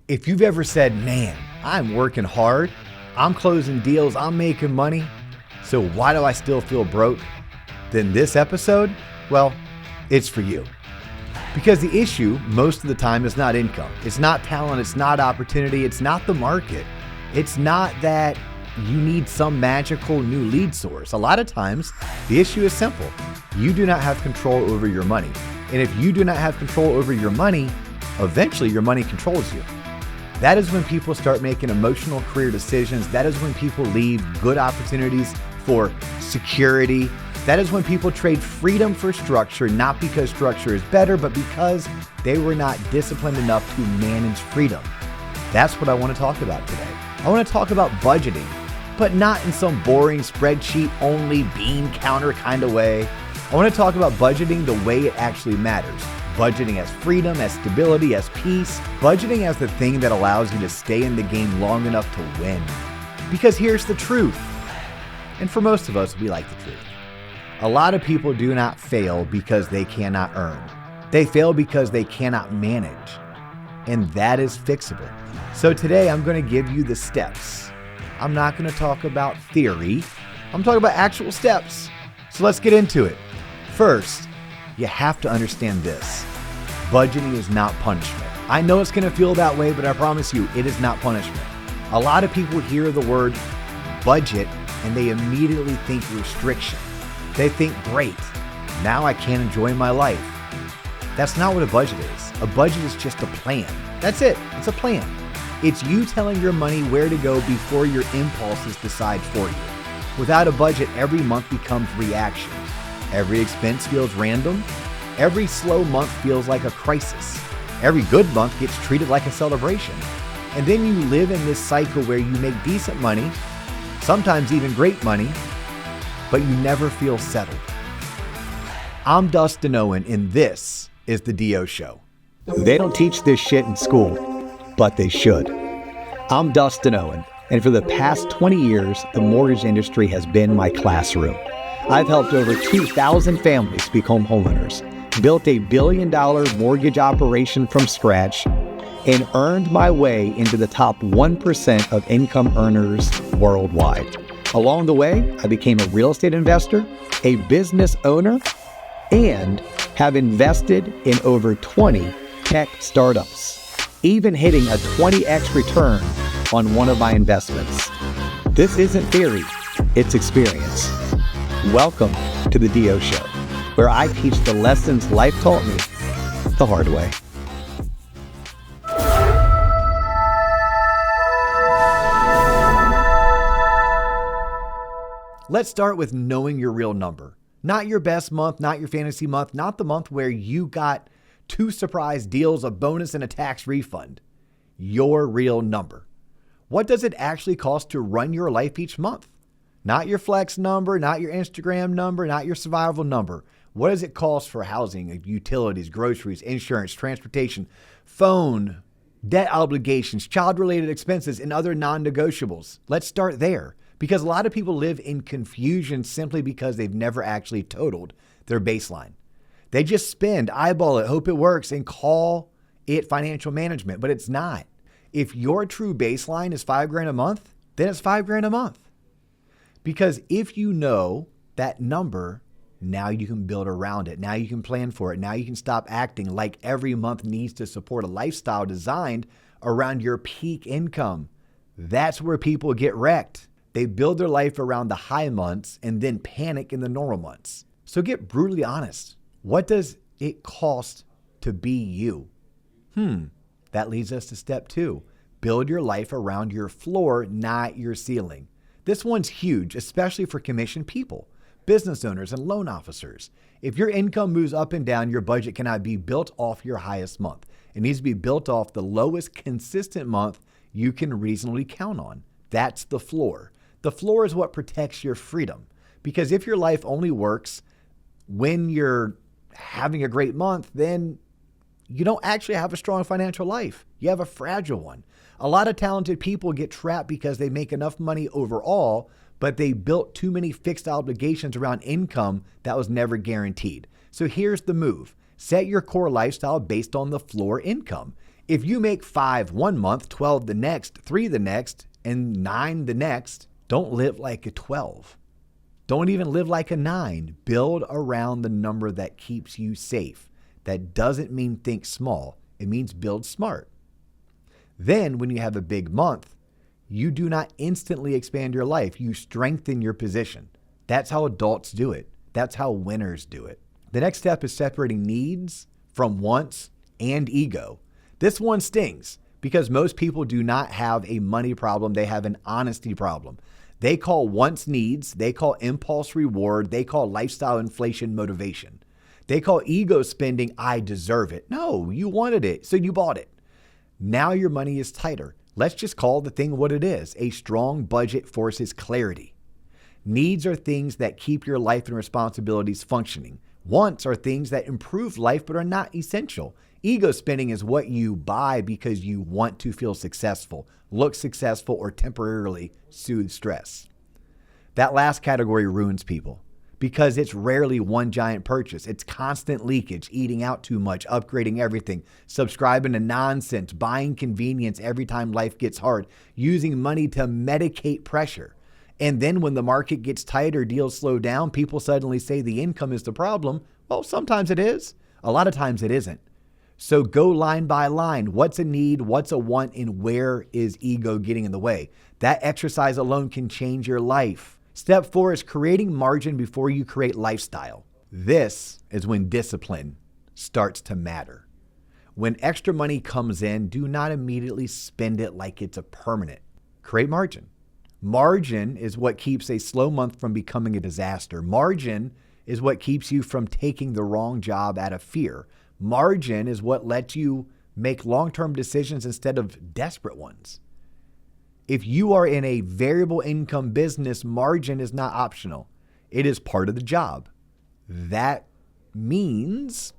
If you've ever said, man, I'm working hard, I'm closing deals, I'm making money, so why do I still feel broke? Then this episode, well, it's for you. Because the issue most of the time is not income. It's not talent. It's not opportunity. It's not the market. It's not that you need some magical new lead source. A lot of times the issue is simple. You do not have control over your money. And if you do not have control over your money, eventually your money controls you. That is when people start making emotional career decisions. That is when people leave good opportunities for security. That is when people trade freedom for structure, not because structure is better, but because they were not disciplined enough to manage freedom. That's what I want to talk about today. I want to talk about budgeting, but not in some boring spreadsheet only bean counter kind of way. I want to talk about budgeting the way it actually matters. Budgeting as freedom, as stability, as peace. Budgeting as the thing that allows you to stay in the game long enough to win. Because here's the truth. And for most of us, we like the truth. A lot of people do not fail because they cannot earn. They fail because they cannot manage. And that is fixable. So today I'm going to give you the steps. I'm not going to talk about theory. I'm talking about actual steps. So let's get into it. First, you have to understand this. Budgeting is not punishment. I know it's going to feel that way, but I promise you, it is not punishment. A lot of people hear the word budget and they immediately think restriction. They think, great, now I can't enjoy my life. That's not what a budget is. A budget is just a plan. That's it. It's a plan. It's you telling your money where to go before your impulses decide for you. Without a budget, every month becomes reaction. Every expense feels random. Every slow month feels like a crisis. Every good month gets treated like a celebration. And then you live in this cycle where you make decent money, sometimes even great money, but you never feel settled. I'm Dustin Owen, and this is The D.O. Show. They don't teach this shit in school, but they should. I'm Dustin Owen, and for the past 20 years, the mortgage industry has been my classroom. I've helped over 2,000 families become homeowners, built $1 billion mortgage operation from scratch, and earned my way into the top 1% of income earners worldwide. Along the way, I became a real estate investor, a business owner, and have invested in over 20 tech startups, even hitting a 20x return on one of my investments. This isn't theory, it's experience. Welcome to The D.O. Show, where I teach the lessons life taught me the hard way. Let's start with knowing your real number. Not your best month, not your fantasy month, not the month where you got 2 surprise deals, a bonus, and a tax refund. Your real number. What does it actually cost to run your life each month? Not your flex number, not your Instagram number, not your survival number. What does it cost for housing, utilities, groceries, insurance, transportation, phone, debt obligations, child-related expenses, and other non-negotiables? Let's start there. Because a lot of people live in confusion simply because they've never actually totaled their baseline. They just spend, eyeball it, hope it works, and call it financial management, but it's not. If your true baseline is $5,000 a month, then it's $5,000 a month. Because if you know that number, now you can build around it. Now you can plan for it. Now you can stop acting like every month needs to support a lifestyle designed around your peak income. That's where people get wrecked. They build their life around the high months and then panic in the normal months. So get brutally honest. What does it cost to be you? That leads us to step 2. Build your life around your floor, not your ceiling. This one's huge, especially for commissioned people, business owners, and loan officers. If your income moves up and down, your budget cannot be built off your highest month. It needs to be built off the lowest consistent month you can reasonably count on. That's the floor. The floor is what protects your freedom. Because if your life only works when you're having a great month, then you don't actually have a strong financial life. You have a fragile one. A lot of talented people get trapped because they make enough money overall, but they built too many fixed obligations around income that was never guaranteed. So here's the move. Set your core lifestyle based on the floor income. If you make 5 one month, 12 the next, 3 the next, and 9 the next, don't live like a 12. Don't even live like a 9. Build around the number that keeps you safe. That doesn't mean think small. It means build smart. Then when you have a big month, you do not instantly expand your life. You strengthen your position. That's how adults do it. That's how winners do it. The next step is separating needs from wants and ego. This one stings because most people do not have a money problem. They have an honesty problem. They call wants needs. They call impulse reward. They call lifestyle inflation motivation. They call ego spending, I deserve it. No, you wanted it, so you bought it. Now your money is tighter. Let's just call the thing what it is. A strong budget forces clarity. Needs are things that keep your life and responsibilities functioning. Wants are things that improve life but are not essential. Ego spending is what you buy because you want to feel successful, look successful, or temporarily soothe stress. That last category ruins people because it's rarely one giant purchase. It's constant leakage, eating out too much, upgrading everything, subscribing to nonsense, buying convenience every time life gets hard, using money to medicate pressure. And then when the market gets tight or deals slow down, people suddenly say the income is the problem. Well, sometimes it is. A lot of times it isn't. So go line by line. What's a need? What's a want? And where is ego getting in the way? That exercise alone can change your life. Step 4 is creating margin before you create lifestyle. This is when discipline starts to matter. When extra money comes in, do not immediately spend it like it's a permanent. Create margin. Margin is what keeps a slow month from becoming a disaster. Margin is what keeps you from taking the wrong job out of fear. Margin is what lets you make long-term decisions instead of desperate ones. If you are in a variable income business, margin is not optional. It is part of the job. That means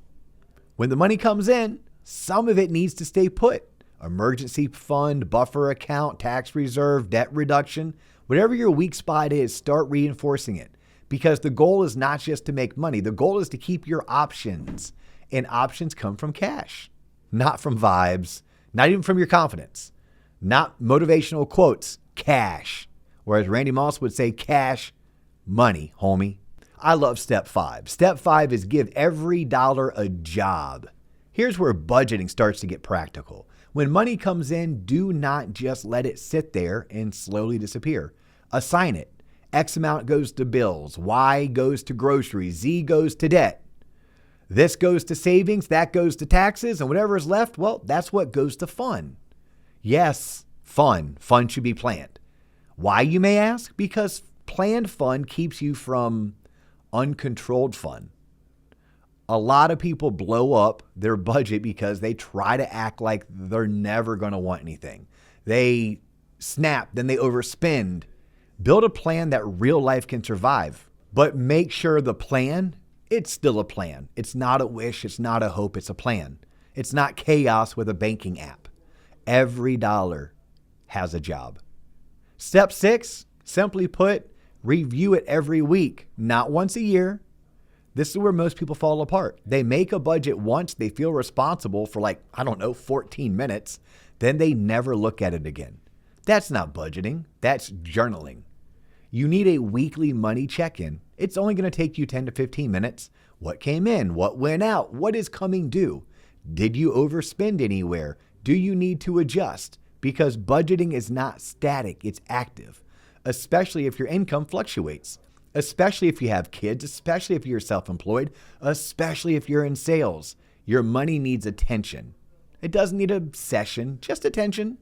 when the money comes in, some of it needs to stay put. Emergency fund, buffer account, tax reserve, debt reduction, whatever your weak spot is, start reinforcing it. Because the goal is not just to make money. The goal is to keep your options. And options come from cash, not from vibes, not even from your confidence, not motivational quotes, cash. Or as Randy Moss would say, cash money, homie. I love step 5. Step 5 is give every dollar a job. Here's where budgeting starts to get practical. When money comes in, do not just let it sit there and slowly disappear. Assign it. X amount goes to bills. Y goes to groceries. Z goes to debt. This goes to savings, that goes to taxes, and whatever is left, well, that's what goes to fun. Yes, fun. Fun should be planned. Why, you may ask? Because planned fun keeps you from uncontrolled fun. A lot of people blow up their budget because they try to act like they're never going to want anything. They snap, then they overspend. Build a plan that real life can survive, but make sure the plan, it's still a plan. It's not a wish. It's not a hope. It's a plan. It's not chaos with a banking app. Every dollar has a job. Step 6, simply put, review it every week, not once a year. This is where most people fall apart. They make a budget once, they feel responsible for 14 minutes. Then they never look at it again. That's not budgeting. That's journaling. You need a weekly money check-in. It's only going to take you 10 to 15 minutes. What came in? What went out? What is coming due? Did you overspend anywhere? Do you need to adjust? Because budgeting is not static, it's active, especially if your income fluctuates, especially if you have kids, especially if you're self-employed, especially if you're in sales. Your money needs attention. It doesn't need obsession, just attention.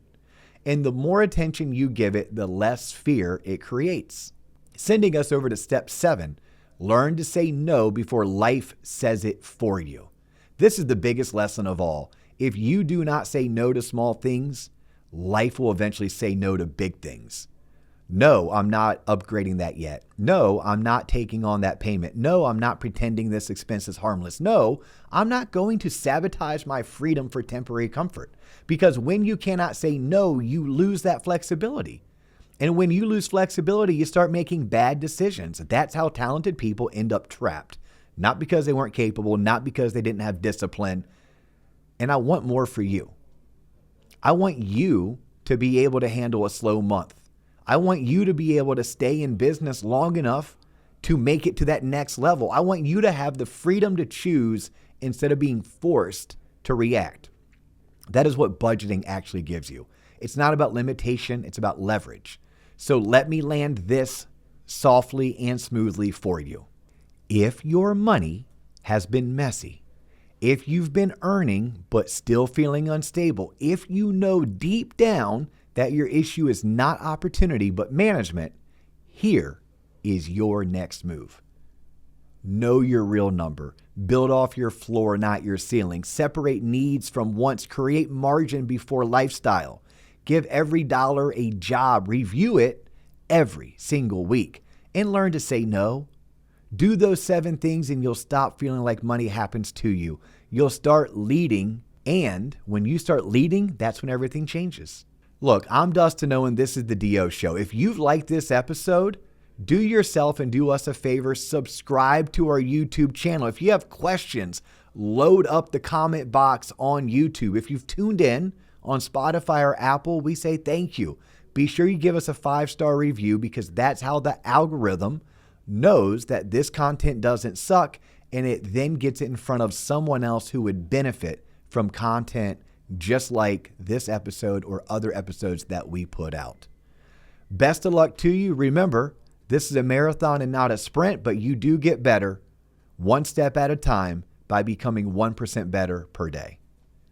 And the more attention you give it, the less fear it creates. Sending us over to step 7, learn to say no before life says it for you. This is the biggest lesson of all. If you do not say no to small things, life will eventually say no to big things. No, I'm not upgrading that yet. No, I'm not taking on that payment. No, I'm not pretending this expense is harmless. No, I'm not going to sabotage my freedom for temporary comfort. Because when you cannot say no, you lose that flexibility. And when you lose flexibility, you start making bad decisions. That's how talented people end up trapped. Not because they weren't capable, not because they didn't have discipline. And I want more for you. I want you to be able to handle a slow month. I want you to be able to stay in business long enough to make it to that next level. I want you to have the freedom to choose instead of being forced to react. That is what budgeting actually gives you. It's not about limitation, it's about leverage. So let me land this softly and smoothly for you. If your money has been messy, if you've been earning but still feeling unstable, if you know deep down that your issue is not opportunity but management, here is your next move. Know your real number. Build off your floor, not your ceiling. Separate needs from wants. Create margin before lifestyle. Give every dollar a job. Review it every single week and learn to say no. Do those 7 things and you'll stop feeling like money happens to you. You'll start leading, and when you start leading, that's when everything changes. Look, I'm Dustin Owen. This is the DO Show. If you've liked this episode, do yourself and do us a favor, subscribe to our YouTube channel. If you have questions, load up the comment box on YouTube. If you've tuned in on Spotify or Apple, we say thank you. Be sure you give us a 5-star review because that's how the algorithm knows that this content doesn't suck, and it then gets it in front of someone else who would benefit from content just like this episode or other episodes that we put out. Best of luck to you. Remember, this is a marathon and not a sprint, but you do get better one step at a time by becoming 1% better per day.